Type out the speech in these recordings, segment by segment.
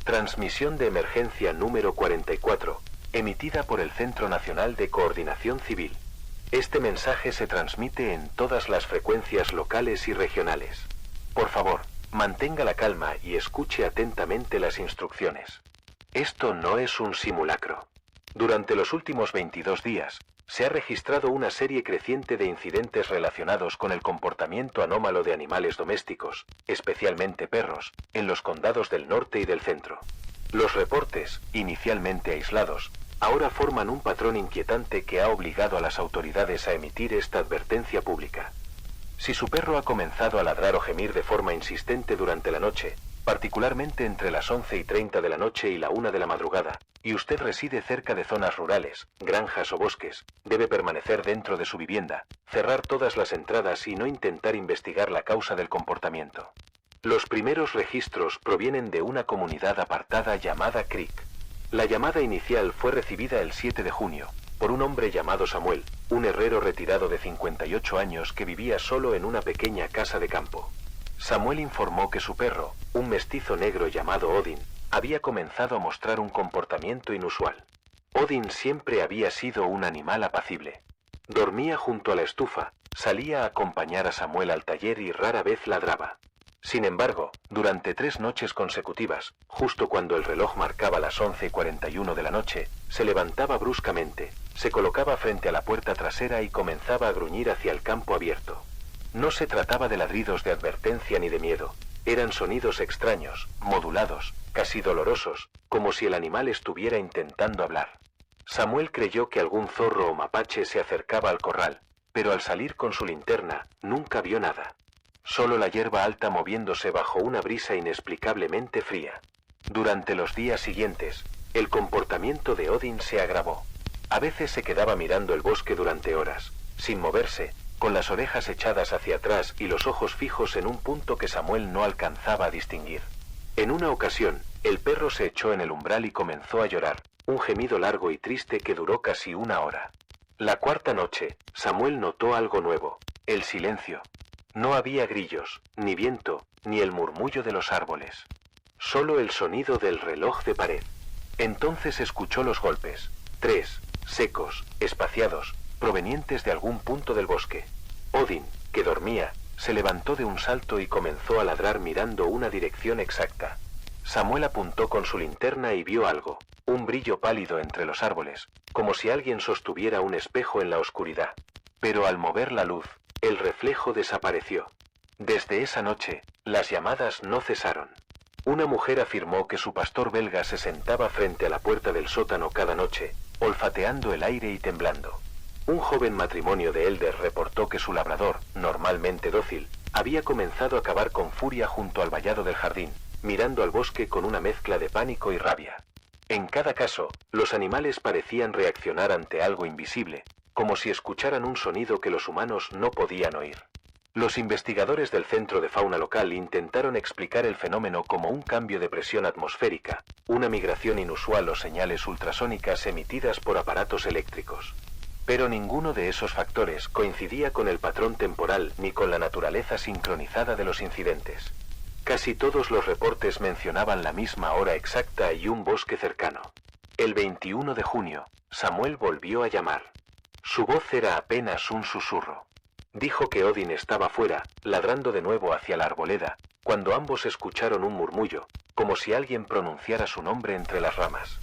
Transmisión de emergencia número 44, emitida por el Centro Nacional de Coordinación Civil. Este mensaje se transmite en todas las frecuencias locales y regionales. Por favor, mantenga la calma y escuche atentamente las instrucciones. Esto no es un simulacro. Durante los últimos 22 días, se ha registrado una serie creciente de incidentes relacionados con el comportamiento anómalo de animales domésticos, especialmente perros, en los condados del norte y del centro. Los reportes, inicialmente aislados, ahora forman un patrón inquietante que ha obligado a las autoridades a emitir esta advertencia pública. Si su perro ha comenzado a ladrar o gemir de forma insistente durante la noche, particularmente entre las 11:30 de la noche y la 1 de la madrugada, y usted reside cerca de zonas rurales, granjas o bosques, debe permanecer dentro de su vivienda, cerrar todas las entradas y no intentar investigar la causa del comportamiento. Los primeros registros provienen de una comunidad apartada llamada Creek. La llamada inicial fue recibida el 7 de junio, por un hombre llamado Samuel, un herrero retirado de 58 años que vivía solo en una pequeña casa de campo. Samuel informó que su perro, un mestizo negro llamado Odin, había comenzado a mostrar un comportamiento inusual. Odin siempre había sido un animal apacible. Dormía junto a la estufa, salía a acompañar a Samuel al taller y rara vez ladraba. Sin embargo, durante 3 noches consecutivas, justo cuando el reloj marcaba las 11:41 de la noche, se levantaba bruscamente, se colocaba frente a la puerta trasera y comenzaba a gruñir hacia el campo abierto. No se trataba de ladridos de advertencia ni de miedo, eran sonidos extraños, modulados, casi dolorosos, como si el animal estuviera intentando hablar. Samuel creyó que algún zorro o mapache se acercaba al corral, pero al salir con su linterna, nunca vio nada. Solo la hierba alta moviéndose bajo una brisa inexplicablemente fría. Durante los días siguientes, el comportamiento de Odin se agravó. A veces se quedaba mirando el bosque durante horas, sin moverse, con las orejas echadas hacia atrás y los ojos fijos en un punto que Samuel no alcanzaba a distinguir. En una ocasión, el perro se echó en el umbral y comenzó a llorar, un gemido largo y triste que duró casi 1 hora. La 4ª noche, Samuel notó algo nuevo, el silencio. No había grillos, ni viento, ni el murmullo de los árboles. Solo el sonido del reloj de pared. Entonces escuchó los golpes, 3, secos, espaciados, provenientes de algún punto del bosque. Odin, que dormía, se levantó de un salto y comenzó a ladrar mirando una dirección exacta. Samuel apuntó con su linterna y vio algo, un brillo pálido entre los árboles, como si alguien sostuviera un espejo en la oscuridad. Pero al mover la luz, el reflejo desapareció. Desde esa noche, las llamadas no cesaron. Una mujer afirmó que su pastor belga se sentaba frente a la puerta del sótano cada noche, olfateando el aire y temblando. Un joven matrimonio de Elder reportó que su labrador, normalmente dócil, había comenzado a cavar con furia junto al vallado del jardín, mirando al bosque con una mezcla de pánico y rabia. En cada caso, los animales parecían reaccionar ante algo invisible, como si escucharan un sonido que los humanos no podían oír. Los investigadores del Centro de Fauna Local intentaron explicar el fenómeno como un cambio de presión atmosférica, una migración inusual o señales ultrasónicas emitidas por aparatos eléctricos. Pero ninguno de esos factores coincidía con el patrón temporal ni con la naturaleza sincronizada de los incidentes. Casi todos los reportes mencionaban la misma hora exacta y un bosque cercano. El 21 de junio, Samuel volvió a llamar. Su voz era apenas un susurro. Dijo que Odin estaba fuera, ladrando de nuevo hacia la arboleda, cuando ambos escucharon un murmullo, como si alguien pronunciara su nombre entre las ramas.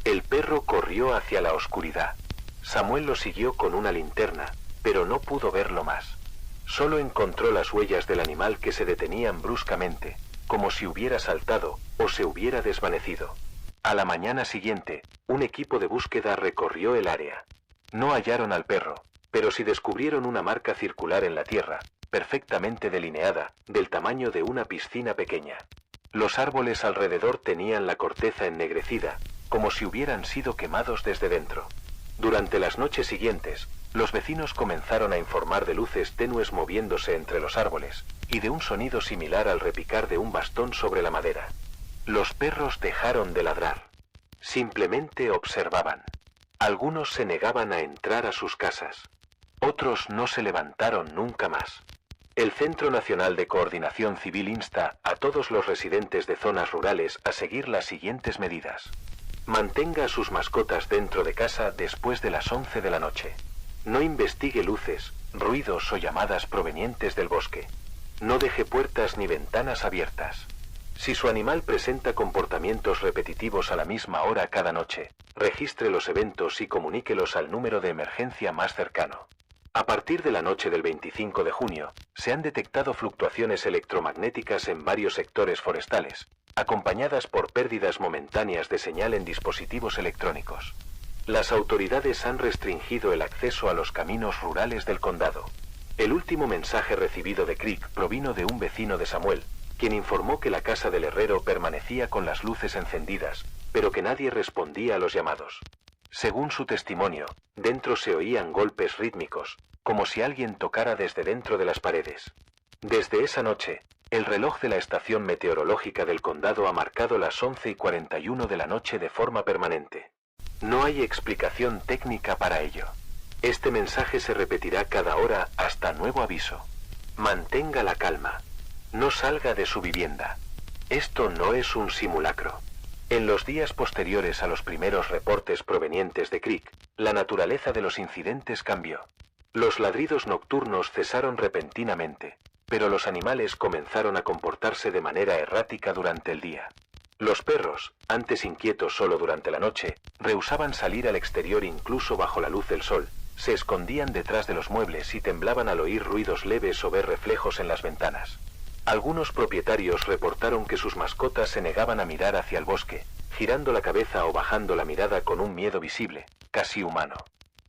El perro corrió hacia la oscuridad. Samuel lo siguió con una linterna, pero no pudo verlo más. Solo encontró las huellas del animal que se detenían bruscamente, como si hubiera saltado o se hubiera desvanecido. A la mañana siguiente, un equipo de búsqueda recorrió el área. No hallaron al perro, pero sí descubrieron una marca circular en la tierra, perfectamente delineada, del tamaño de una piscina pequeña. Los árboles alrededor tenían la corteza ennegrecida, como si hubieran sido quemados desde dentro. Durante las noches siguientes, los vecinos comenzaron a informar de luces tenues moviéndose entre los árboles, y de un sonido similar al repicar de un bastón sobre la madera. Los perros dejaron de ladrar. Simplemente observaban. Algunos se negaban a entrar a sus casas. Otros no se levantaron nunca más. El Centro Nacional de Coordinación Civil insta a todos los residentes de zonas rurales a seguir las siguientes medidas. Mantenga a sus mascotas dentro de casa después de las 11 de la noche. No investigue luces, ruidos o llamadas provenientes del bosque. No deje puertas ni ventanas abiertas. Si su animal presenta comportamientos repetitivos a la misma hora cada noche, registre los eventos y comuníquelos al número de emergencia más cercano. A partir de la noche del 25 de junio, se han detectado fluctuaciones electromagnéticas en varios sectores forestales, acompañadas por pérdidas momentáneas de señal en dispositivos electrónicos. Las autoridades han restringido el acceso a los caminos rurales del condado. El último mensaje recibido de Crick provino de un vecino de Samuel, quien informó que la casa del herrero permanecía con las luces encendidas, pero que nadie respondía a los llamados. Según su testimonio, dentro se oían golpes rítmicos, como si alguien tocara desde dentro de las paredes. Desde esa noche, el reloj de la estación meteorológica del condado ha marcado las 11:41 de la noche de forma permanente. No hay explicación técnica para ello. Este mensaje se repetirá cada hora hasta nuevo aviso. Mantenga la calma. No salga de su vivienda. Esto no es un simulacro. En los días posteriores a los primeros reportes provenientes de Crick, la naturaleza de los incidentes cambió. Los ladridos nocturnos cesaron repentinamente, pero los animales comenzaron a comportarse de manera errática durante el día. Los perros, antes inquietos solo durante la noche, rehusaban salir al exterior incluso bajo la luz del sol, se escondían detrás de los muebles y temblaban al oír ruidos leves o ver reflejos en las ventanas. Algunos propietarios reportaron que sus mascotas se negaban a mirar hacia el bosque, girando la cabeza o bajando la mirada con un miedo visible, casi humano.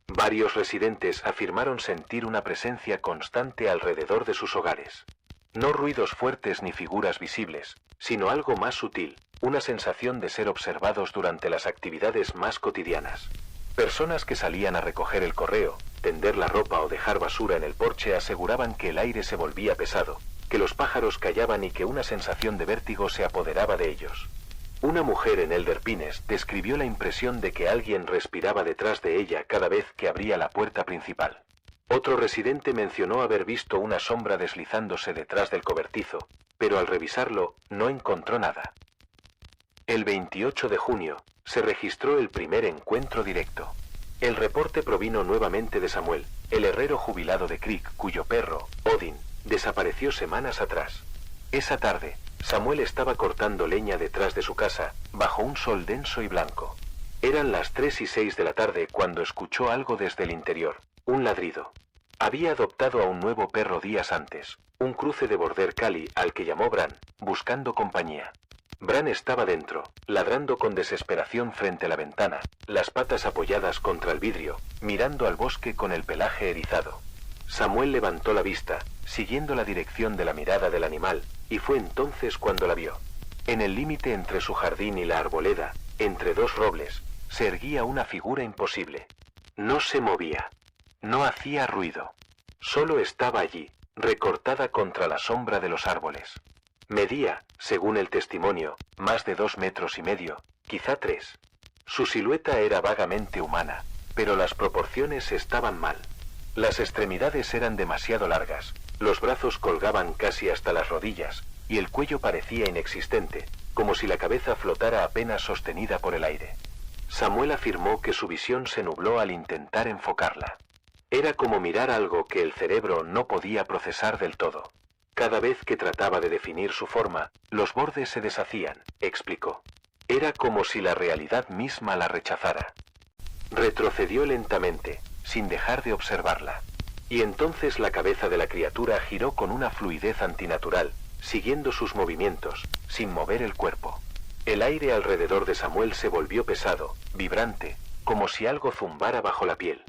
Varios residentes afirmaron sentir una presencia constante alrededor de sus hogares. No ruidos fuertes ni figuras visibles, sino algo más sutil, una sensación de ser observados durante las actividades más cotidianas. Personas que salían a recoger el correo, tender la ropa o dejar basura en el porche aseguraban que el aire se volvía pesado, que los pájaros callaban y que una sensación de vértigo se apoderaba de ellos. Una mujer en Elder Pines describió la impresión de que alguien respiraba detrás de ella cada vez que abría la puerta principal. Otro residente mencionó haber visto una sombra deslizándose detrás del cobertizo, pero al revisarlo, no encontró nada. El 28 de junio, se registró el primer encuentro directo. El reporte provino nuevamente de Samuel, el herrero jubilado de Crick, cuyo perro, Odin, desapareció semanas atrás. Esa tarde, Samuel estaba cortando leña detrás de su casa, bajo un sol denso y blanco. Eran las 3:06 de la tarde cuando escuchó algo desde el interior, un ladrido. Había adoptado a un nuevo perro días antes, un cruce de border collie al que llamó Bran, buscando compañía. Bran estaba dentro, ladrando con desesperación frente a la ventana, las patas apoyadas contra el vidrio, mirando al bosque con el pelaje erizado. Samuel levantó la vista, siguiendo la dirección de la mirada del animal, y fue entonces cuando la vio. En el límite entre su jardín y la arboleda, entre dos robles, se erguía una figura imposible. No se movía. No hacía ruido. Solo estaba allí, recortada contra la sombra de los árboles. Medía, según el testimonio, más de 2,5 metros, quizá 3. Su silueta era vagamente humana, pero las proporciones estaban mal. Las extremidades eran demasiado largas, los brazos colgaban casi hasta las rodillas, y el cuello parecía inexistente, como si la cabeza flotara apenas sostenida por el aire. Samuel afirmó que su visión se nubló al intentar enfocarla. Era como mirar algo que el cerebro no podía procesar del todo. Cada vez que trataba de definir su forma, los bordes se deshacían, explicó. Era como si la realidad misma la rechazara. Retrocedió lentamente, sin dejar de observarla. Y entonces la cabeza de la criatura giró con una fluidez antinatural, siguiendo sus movimientos, sin mover el cuerpo. El aire alrededor de Samuel se volvió pesado, vibrante, como si algo zumbara bajo la piel.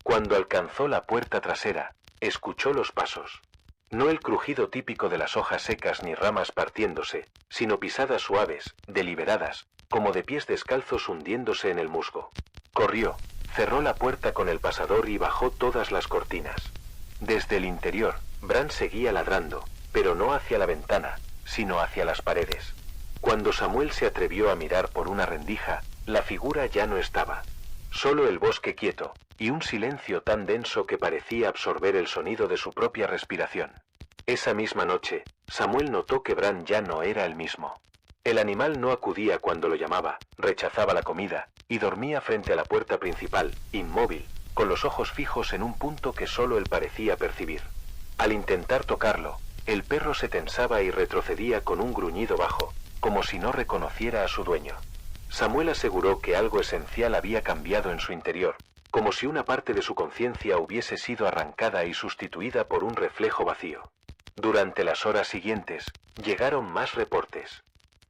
Cuando alcanzó la puerta trasera, escuchó los pasos. No el crujido típico de las hojas secas ni ramas partiéndose, sino pisadas suaves, deliberadas, como de pies descalzos hundiéndose en el musgo. Corrió, cerró la puerta con el pasador y bajó todas las cortinas. Desde el interior, Bran seguía ladrando, pero no hacia la ventana, sino hacia las paredes. Cuando Samuel se atrevió a mirar por una rendija, la figura ya no estaba. Solo el bosque quieto, y un silencio tan denso que parecía absorber el sonido de su propia respiración. Esa misma noche, Samuel notó que Bran ya no era el mismo. El animal no acudía cuando lo llamaba, rechazaba la comida, y dormía frente a la puerta principal, inmóvil, con los ojos fijos en un punto que solo él parecía percibir. Al intentar tocarlo, el perro se tensaba y retrocedía con un gruñido bajo, como si no reconociera a su dueño. Samuel aseguró que algo esencial había cambiado en su interior, como si una parte de su conciencia hubiese sido arrancada y sustituida por un reflejo vacío. Durante las horas siguientes, llegaron más reportes.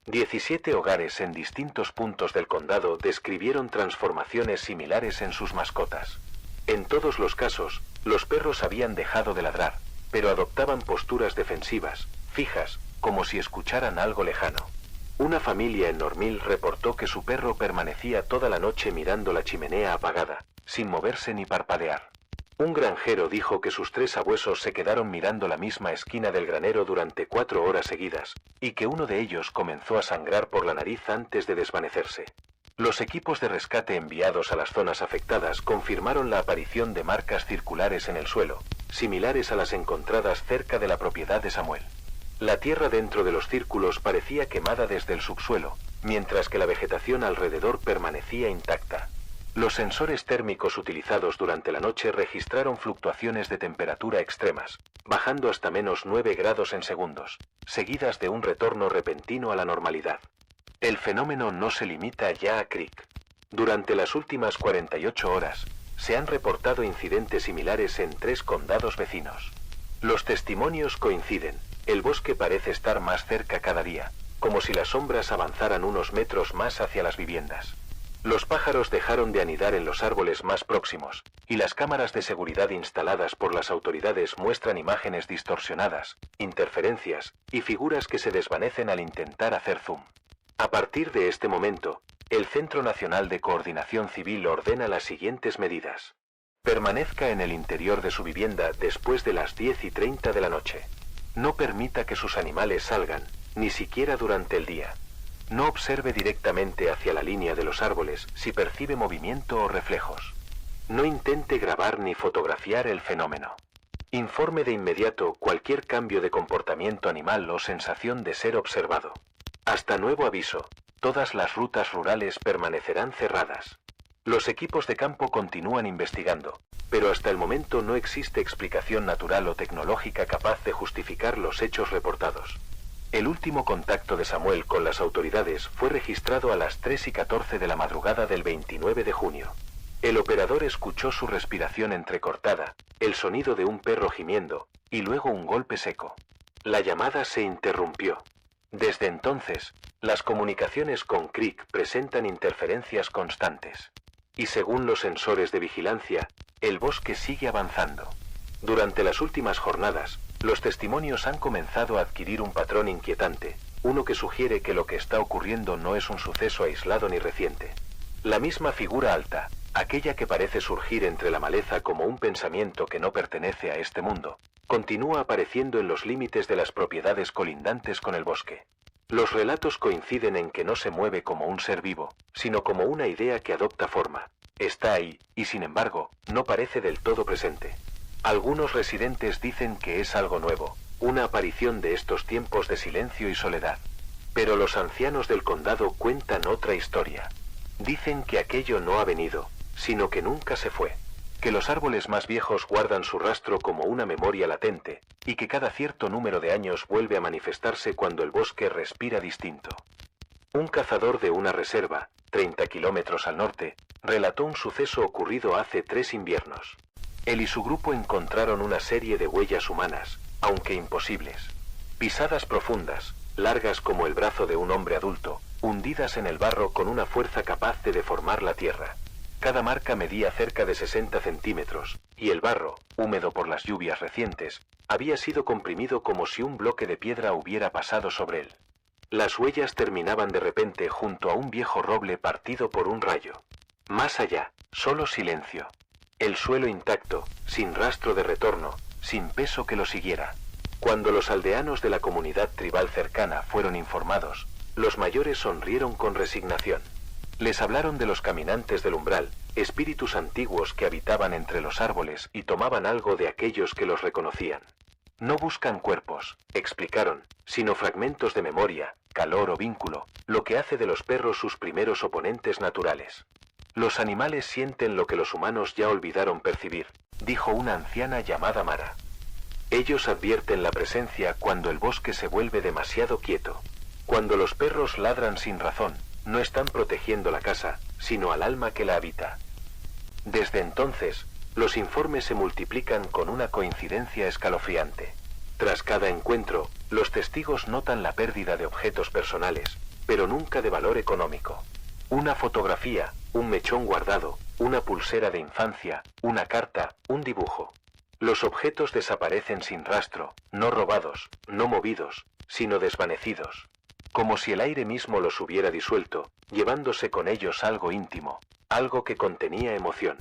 17 hogares en distintos puntos del condado describieron transformaciones similares en sus mascotas. En todos los casos, los perros habían dejado de ladrar, pero adoptaban posturas defensivas, fijas, como si escucharan algo lejano. Una familia en Normill reportó que su perro permanecía toda la noche mirando la chimenea apagada, sin moverse ni parpadear. Un granjero dijo que sus 3 sabuesos se quedaron mirando la misma esquina del granero durante 4 horas seguidas, y que uno de ellos comenzó a sangrar por la nariz antes de desvanecerse. Los equipos de rescate enviados a las zonas afectadas confirmaron la aparición de marcas circulares en el suelo, similares a las encontradas cerca de la propiedad de Samuel. La tierra dentro de los círculos parecía quemada desde el subsuelo, mientras que la vegetación alrededor permanecía intacta. Los sensores térmicos utilizados durante la noche registraron fluctuaciones de temperatura extremas, bajando hasta -9 grados en segundos, seguidas de un retorno repentino a la normalidad. El fenómeno no se limita ya a Creek. Durante las últimas 48 horas, se han reportado incidentes similares en 3 condados vecinos. Los testimonios coinciden, el bosque parece estar más cerca cada día, como si las sombras avanzaran unos metros más hacia las viviendas. Los pájaros dejaron de anidar en los árboles más próximos, y las cámaras de seguridad instaladas por las autoridades muestran imágenes distorsionadas, interferencias, y figuras que se desvanecen al intentar hacer zoom. A partir de este momento, el Centro Nacional de Coordinación Civil ordena las siguientes medidas. Permanezca en el interior de su vivienda después de las 10:30 de la noche. No permita que sus animales salgan, ni siquiera durante el día. No observe directamente hacia la línea de los árboles si percibe movimiento o reflejos. No intente grabar ni fotografiar el fenómeno. Informe de inmediato cualquier cambio de comportamiento animal o sensación de ser observado. Hasta nuevo aviso, todas las rutas rurales permanecerán cerradas. Los equipos de campo continúan investigando, pero hasta el momento no existe explicación natural o tecnológica capaz de justificar los hechos reportados. El último contacto de Samuel con las autoridades fue registrado a las 3:14 de la madrugada del 29 de junio. El operador escuchó su respiración entrecortada, el sonido de un perro gimiendo, y luego un golpe seco. La llamada se interrumpió. Desde entonces, las comunicaciones con Creek presentan interferencias constantes. Y según los sensores de vigilancia, el bosque sigue avanzando. Durante las últimas jornadas, los testimonios han comenzado a adquirir un patrón inquietante, uno que sugiere que lo que está ocurriendo no es un suceso aislado ni reciente. La misma figura alta, aquella que parece surgir entre la maleza como un pensamiento que no pertenece a este mundo, continúa apareciendo en los límites de las propiedades colindantes con el bosque. Los relatos coinciden en que no se mueve como un ser vivo, sino como una idea que adopta forma. Está ahí, y sin embargo, no parece del todo presente. Algunos residentes dicen que es algo nuevo, una aparición de estos tiempos de silencio y soledad. Pero los ancianos del condado cuentan otra historia. Dicen que aquello no ha venido, sino que nunca se fue. Que los árboles más viejos guardan su rastro como una memoria latente, y que cada cierto número de años vuelve a manifestarse cuando el bosque respira distinto. Un cazador de una reserva, 30 kilómetros al norte, relató un suceso ocurrido hace 3 inviernos. Él y su grupo encontraron una serie de huellas humanas, aunque imposibles. Pisadas profundas, largas como el brazo de un hombre adulto, hundidas en el barro con una fuerza capaz de deformar la tierra. Cada marca medía cerca de 60 centímetros, y el barro, húmedo por las lluvias recientes, había sido comprimido como si un bloque de piedra hubiera pasado sobre él. Las huellas terminaban de repente junto a un viejo roble partido por un rayo. Más allá, solo silencio. El suelo intacto, sin rastro de retorno, sin peso que lo siguiera. Cuando los aldeanos de la comunidad tribal cercana fueron informados, los mayores sonrieron con resignación. Les hablaron de los caminantes del umbral, espíritus antiguos que habitaban entre los árboles y tomaban algo de aquellos que los reconocían. No buscan cuerpos, explicaron, sino fragmentos de memoria, calor o vínculo, lo que hace de los perros sus primeros oponentes naturales. Los animales sienten lo que los humanos ya olvidaron percibir, dijo una anciana llamada Mara. Ellos advierten la presencia cuando el bosque se vuelve demasiado quieto. Cuando los perros ladran sin razón, no están protegiendo la casa, sino al alma que la habita. Desde entonces, los informes se multiplican con una coincidencia escalofriante. Tras cada encuentro, los testigos notan la pérdida de objetos personales, pero nunca de valor económico. Una fotografía, un mechón guardado, una pulsera de infancia, una carta, un dibujo. Los objetos desaparecen sin rastro, no robados, no movidos, sino desvanecidos. Como si el aire mismo los hubiera disuelto, llevándose con ellos algo íntimo, algo que contenía emoción.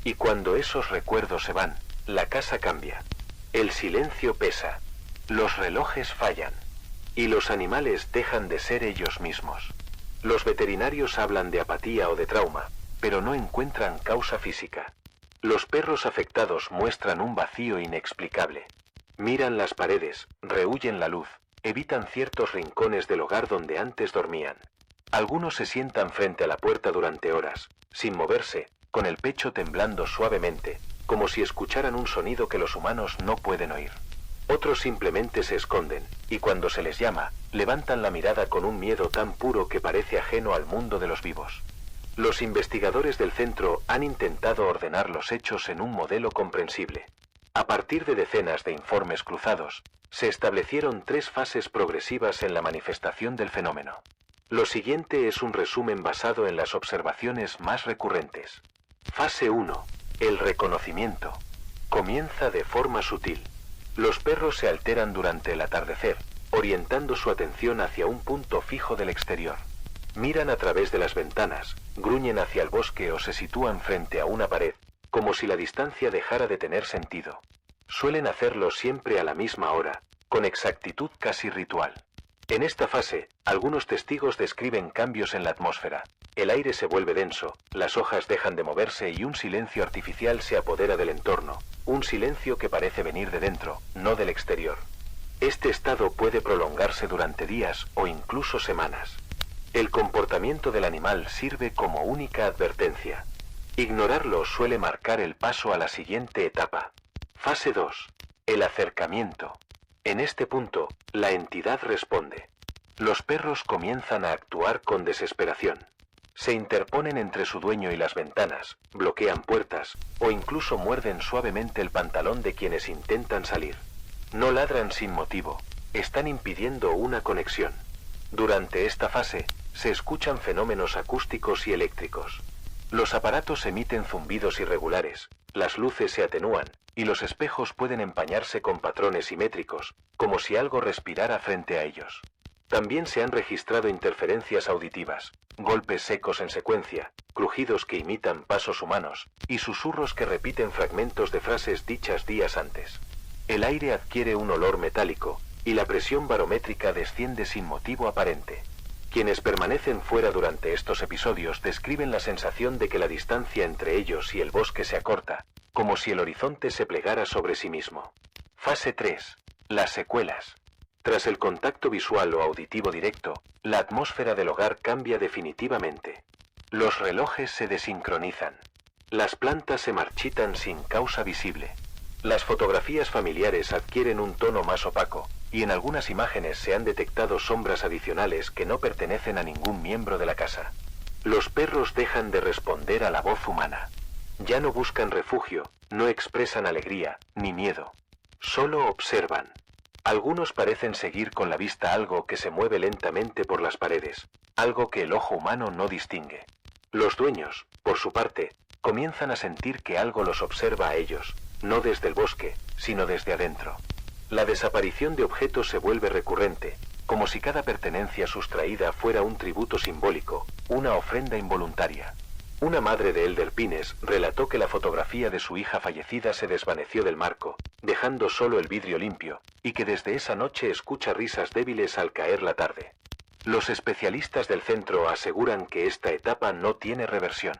Y cuando esos recuerdos se van, la casa cambia. El silencio pesa. Los relojes fallan. Y los animales dejan de ser ellos mismos. Los veterinarios hablan de apatía o de trauma, pero no encuentran causa física. Los perros afectados muestran un vacío inexplicable. Miran las paredes, rehúyen la luz, evitan ciertos rincones del hogar donde antes dormían. Algunos se sientan frente a la puerta durante horas, sin moverse, con el pecho temblando suavemente, como si escucharan un sonido que los humanos no pueden oír. Otros simplemente se esconden, y cuando se les llama, levantan la mirada con un miedo tan puro que parece ajeno al mundo de los vivos. Los investigadores del centro han intentado ordenar los hechos en un modelo comprensible. A partir de decenas de informes cruzados, se establecieron 3 fases progresivas en la manifestación del fenómeno. Lo siguiente es un resumen basado en las observaciones más recurrentes. Fase 1. El reconocimiento. Comienza de forma sutil. Los perros se alteran durante el atardecer, orientando su atención hacia un punto fijo del exterior. Miran a través de las ventanas, gruñen hacia el bosque o se sitúan frente a una pared, como si la distancia dejara de tener sentido. Suelen hacerlo siempre a la misma hora, con exactitud casi ritual. En esta fase, algunos testigos describen cambios en la atmósfera. El aire se vuelve denso, las hojas dejan de moverse y un silencio artificial se apodera del entorno, un silencio que parece venir de dentro, no del exterior. Este estado puede prolongarse durante días o incluso semanas. El comportamiento del animal sirve como única advertencia. Ignorarlo suele marcar el paso a la siguiente etapa. Fase 2. El acercamiento. En este punto, la entidad responde. Los perros comienzan a actuar con desesperación. Se interponen entre su dueño y las ventanas, bloquean puertas, o incluso muerden suavemente el pantalón de quienes intentan salir. No ladran sin motivo, están impidiendo una conexión. Durante esta fase, se escuchan fenómenos acústicos y eléctricos. Los aparatos emiten zumbidos irregulares, las luces se atenúan, y los espejos pueden empañarse con patrones simétricos, como si algo respirara frente a ellos. También se han registrado interferencias auditivas, golpes secos en secuencia, crujidos que imitan pasos humanos, y susurros que repiten fragmentos de frases dichas días antes. El aire adquiere un olor metálico, y la presión barométrica desciende sin motivo aparente. Quienes permanecen fuera durante estos episodios describen la sensación de que la distancia entre ellos y el bosque se acorta, como si el horizonte se plegara sobre sí mismo. Fase 3. Las secuelas. Tras el contacto visual o auditivo directo, la atmósfera del hogar cambia definitivamente. Los relojes se desincronizan. Las plantas se marchitan sin causa visible. Las fotografías familiares adquieren un tono más opaco, y en algunas imágenes se han detectado sombras adicionales que no pertenecen a ningún miembro de la casa. Los perros dejan de responder a la voz humana. Ya no buscan refugio, no expresan alegría, ni miedo. Solo observan. Algunos parecen seguir con la vista algo que se mueve lentamente por las paredes, algo que el ojo humano no distingue. Los dueños, por su parte, comienzan a sentir que algo los observa a ellos, no desde el bosque, sino desde adentro. La desaparición de objetos se vuelve recurrente, como si cada pertenencia sustraída fuera un tributo simbólico, una ofrenda involuntaria. Una madre de Elder Pines relató que la fotografía de su hija fallecida se desvaneció del marco, dejando solo el vidrio limpio, y que desde esa noche escucha risas débiles al caer la tarde. Los especialistas del centro aseguran que esta etapa no tiene reversión.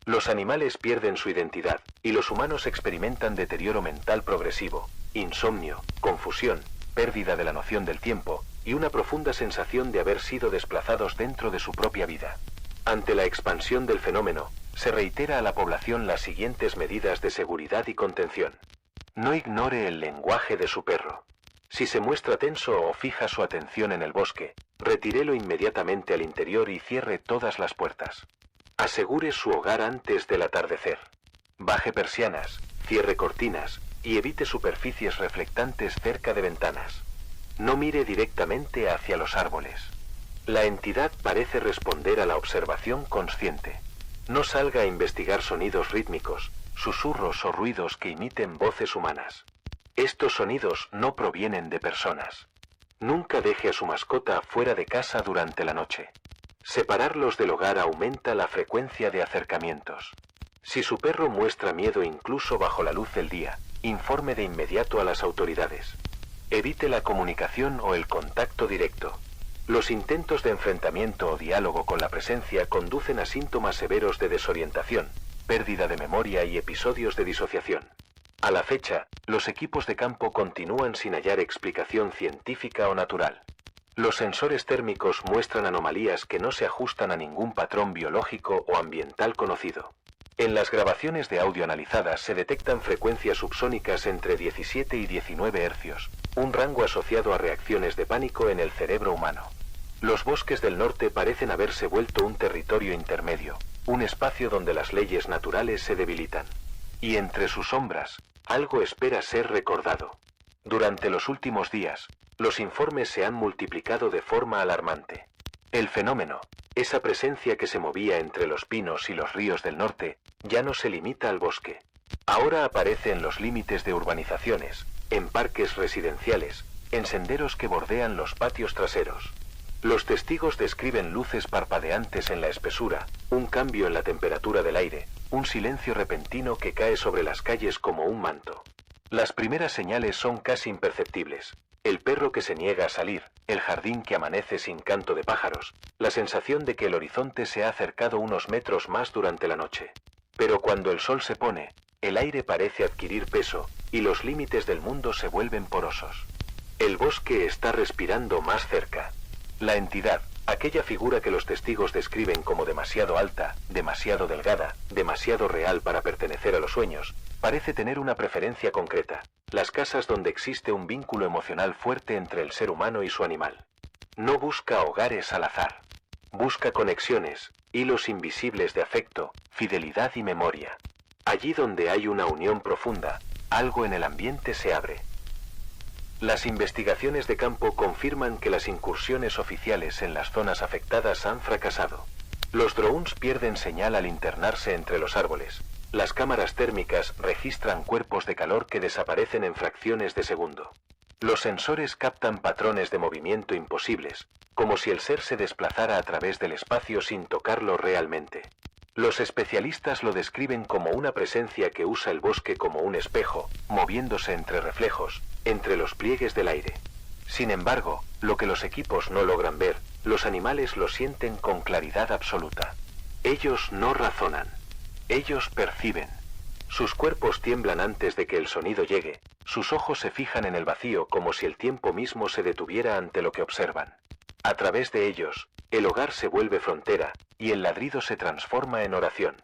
Los animales pierden su identidad, y los humanos experimentan deterioro mental progresivo, insomnio, confusión, pérdida de la noción del tiempo, y una profunda sensación de haber sido desplazados dentro de su propia vida. Ante la expansión del fenómeno, se reitera a la población las siguientes medidas de seguridad y contención. No ignore el lenguaje de su perro. Si se muestra tenso o fija su atención en el bosque, retírelo inmediatamente al interior y cierre todas las puertas. Asegure su hogar antes del atardecer. Baje persianas, cierre cortinas y evite superficies reflectantes cerca de ventanas. No mire directamente hacia los árboles. La entidad parece responder a la observación consciente. No salga a investigar sonidos rítmicos, susurros o ruidos que imiten voces humanas. Estos sonidos no provienen de personas. Nunca deje a su mascota fuera de casa durante la noche. Separarlos del hogar aumenta la frecuencia de acercamientos. Si su perro muestra miedo incluso bajo la luz del día, informe de inmediato a las autoridades. Evite la comunicación o el contacto directo. Los intentos de enfrentamiento o diálogo con la presencia conducen a síntomas severos de desorientación, pérdida de memoria y episodios de disociación. A la fecha, los equipos de campo continúan sin hallar explicación científica o natural. Los sensores térmicos muestran anomalías que no se ajustan a ningún patrón biológico o ambiental conocido. En las grabaciones de audio analizadas se detectan frecuencias subsónicas entre 17 y 19 hercios, un rango asociado a reacciones de pánico en el cerebro humano. Los bosques del norte parecen haberse vuelto un territorio intermedio, un espacio donde las leyes naturales se debilitan. Y entre sus sombras, algo espera ser recordado. Durante los últimos días, los informes se han multiplicado de forma alarmante. El fenómeno, esa presencia que se movía entre los pinos y los ríos del norte, ya no se limita al bosque. Ahora aparece en los límites de urbanizaciones, en parques residenciales, en senderos que bordean los patios traseros. Los testigos describen luces parpadeantes en la espesura, un cambio en la temperatura del aire, un silencio repentino que cae sobre las calles como un manto. Las primeras señales son casi imperceptibles. El perro que se niega a salir, el jardín que amanece sin canto de pájaros, la sensación de que el horizonte se ha acercado unos metros más durante la noche. Pero cuando el sol se pone, el aire parece adquirir peso, y los límites del mundo se vuelven porosos. El bosque está respirando más cerca. La entidad, aquella figura que los testigos describen como demasiado alta, demasiado delgada, demasiado real para pertenecer a los sueños, parece tener una preferencia concreta: las casas donde existe un vínculo emocional fuerte entre el ser humano y su animal. No busca hogares al azar. Busca conexiones, hilos invisibles de afecto, fidelidad y memoria. Allí donde hay una unión profunda, algo en el ambiente se abre. Las investigaciones de campo confirman que las incursiones oficiales en las zonas afectadas han fracasado. Los drones pierden señal al internarse entre los árboles. Las cámaras térmicas registran cuerpos de calor que desaparecen en fracciones de segundo. Los sensores captan patrones de movimiento imposibles, como si el ser se desplazara a través del espacio sin tocarlo realmente. Los especialistas lo describen como una presencia que usa el bosque como un espejo, moviéndose entre reflejos, entre los pliegues del aire. Sin embargo, lo que los equipos no logran ver, los animales lo sienten con claridad absoluta. Ellos no razonan. Ellos perciben. Sus cuerpos tiemblan antes de que el sonido llegue, sus ojos se fijan en el vacío como si el tiempo mismo se detuviera ante lo que observan. A través de ellos, el hogar se vuelve frontera, y el ladrido se transforma en oración.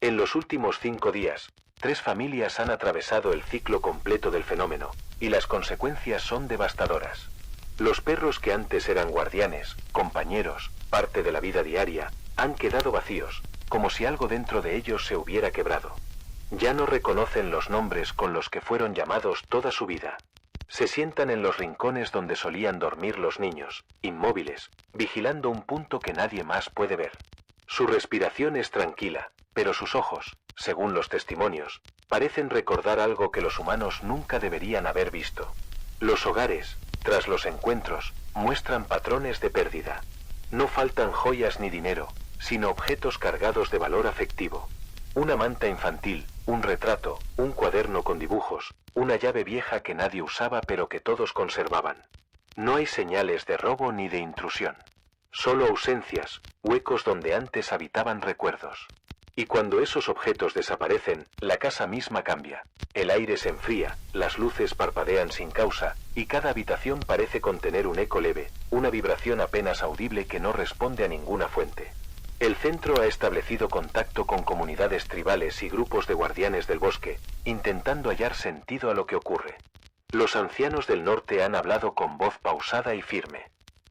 En los últimos 5 días, 3 familias han atravesado el ciclo completo del fenómeno, y las consecuencias son devastadoras. Los perros que antes eran guardianes, compañeros, parte de la vida diaria, han quedado vacíos, como si algo dentro de ellos se hubiera quebrado. Ya no reconocen los nombres con los que fueron llamados toda su vida. Se sientan en los rincones donde solían dormir los niños, inmóviles, vigilando un punto que nadie más puede ver. Su respiración es tranquila, pero sus ojos, según los testimonios, parecen recordar algo que los humanos nunca deberían haber visto. Los hogares, tras los encuentros, muestran patrones de pérdida. No faltan joyas ni dinero, sino objetos cargados de valor afectivo. Una manta infantil, un retrato, un cuaderno con dibujos, una llave vieja que nadie usaba pero que todos conservaban. No hay señales de robo ni de intrusión. Solo ausencias, huecos donde antes habitaban recuerdos. Y cuando esos objetos desaparecen, la casa misma cambia. El aire se enfría, las luces parpadean sin causa, y cada habitación parece contener un eco leve, una vibración apenas audible que no responde a ninguna fuente. El centro ha establecido contacto con comunidades tribales y grupos de guardianes del bosque, intentando hallar sentido a lo que ocurre. Los ancianos del norte han hablado con voz pausada y firme.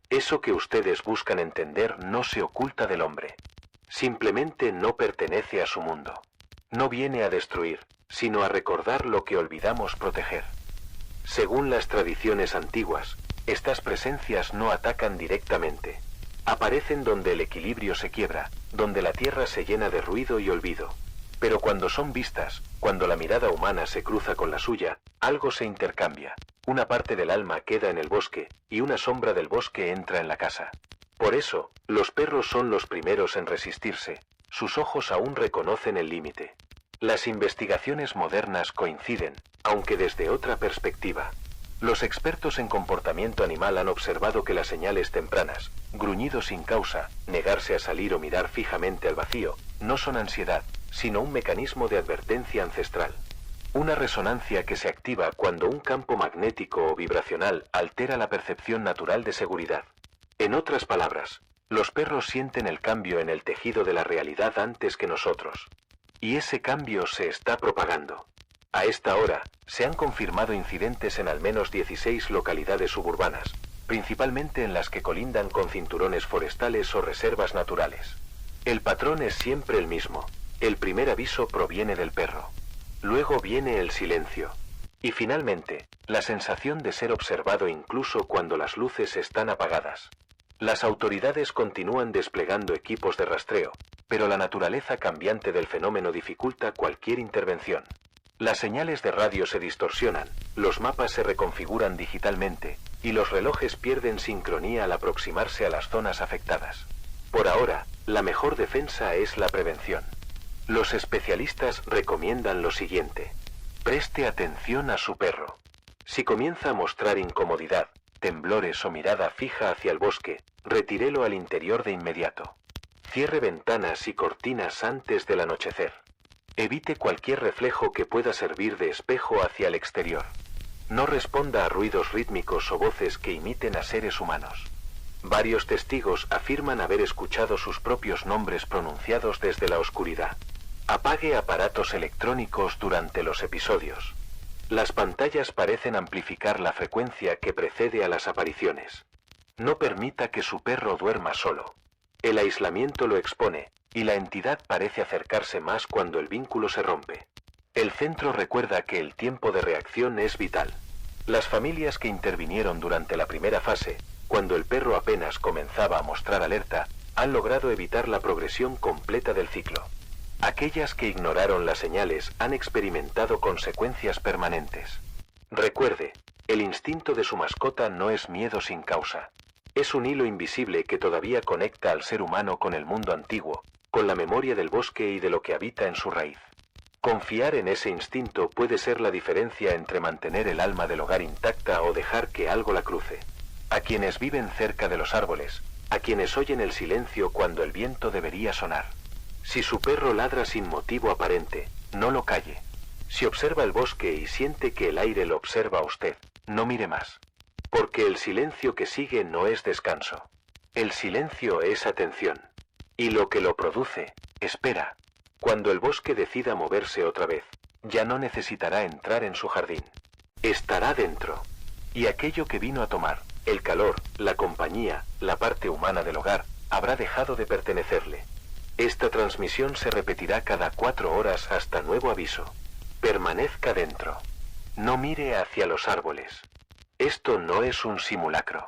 Eso que ustedes buscan entender no se oculta del hombre. Simplemente no pertenece a su mundo. No viene a destruir, sino a recordar lo que olvidamos proteger. Según las tradiciones antiguas, estas presencias no atacan directamente. Aparecen donde el equilibrio se quiebra, donde la tierra se llena de ruido y olvido. Pero cuando son vistas, cuando la mirada humana se cruza con la suya, algo se intercambia. Una parte del alma queda en el bosque, y una sombra del bosque entra en la casa. Por eso, los perros son los primeros en resistirse. Sus ojos aún reconocen el límite. Las investigaciones modernas coinciden, aunque desde otra perspectiva. Los expertos en comportamiento animal han observado que las señales tempranas, gruñido sin causa, negarse a salir o mirar fijamente al vacío, no son ansiedad, sino un mecanismo de advertencia ancestral. Una resonancia que se activa cuando un campo magnético o vibracional altera la percepción natural de seguridad. En otras palabras, los perros sienten el cambio en el tejido de la realidad antes que nosotros. Y ese cambio se está propagando. A esta hora, se han confirmado incidentes en al menos 16 localidades suburbanas, principalmente en las que colindan con cinturones forestales o reservas naturales. El patrón es siempre el mismo. El primer aviso proviene del perro. Luego viene el silencio. Y finalmente, la sensación de ser observado incluso cuando las luces están apagadas. Las autoridades continúan desplegando equipos de rastreo, pero la naturaleza cambiante del fenómeno dificulta cualquier intervención. Las señales de radio se distorsionan, los mapas se reconfiguran digitalmente, y los relojes pierden sincronía al aproximarse a las zonas afectadas. Por ahora, la mejor defensa es la prevención. Los especialistas recomiendan lo siguiente. Preste atención a su perro. Si comienza a mostrar incomodidad, temblores o mirada fija hacia el bosque, retírelo al interior de inmediato. Cierre ventanas y cortinas antes del anochecer. Evite cualquier reflejo que pueda servir de espejo hacia el exterior. No responda a ruidos rítmicos o voces que imiten a seres humanos. Varios testigos afirman haber escuchado sus propios nombres pronunciados desde la oscuridad. Apague aparatos electrónicos durante los episodios. Las pantallas parecen amplificar la frecuencia que precede a las apariciones. No permita que su perro duerma solo. El aislamiento lo expone, y la entidad parece acercarse más cuando el vínculo se rompe. El centro recuerda que el tiempo de reacción es vital. Las familias que intervinieron durante la primera fase, cuando el perro apenas comenzaba a mostrar alerta, han logrado evitar la progresión completa del ciclo. Aquellas que ignoraron las señales han experimentado consecuencias permanentes. Recuerde, el instinto de su mascota no es miedo sin causa. Es un hilo invisible que todavía conecta al ser humano con el mundo antiguo, con la memoria del bosque y de lo que habita en su raíz. Confiar en ese instinto puede ser la diferencia entre mantener el alma del hogar intacta o dejar que algo la cruce. A quienes viven cerca de los árboles, a quienes oyen el silencio cuando el viento debería sonar. Si su perro ladra sin motivo aparente, no lo calle. Si observa el bosque y siente que el aire lo observa a usted, no mire más. Porque el silencio que sigue no es descanso. El silencio es atención. Y lo que lo produce, espera. Cuando el bosque decida moverse otra vez, ya no necesitará entrar en su jardín. Estará dentro. Y aquello que vino a tomar, el calor, la compañía, la parte humana del hogar, habrá dejado de pertenecerle. Esta transmisión se repetirá cada 4 horas hasta nuevo aviso. Permanezca dentro. No mire hacia los árboles. Esto no es un simulacro.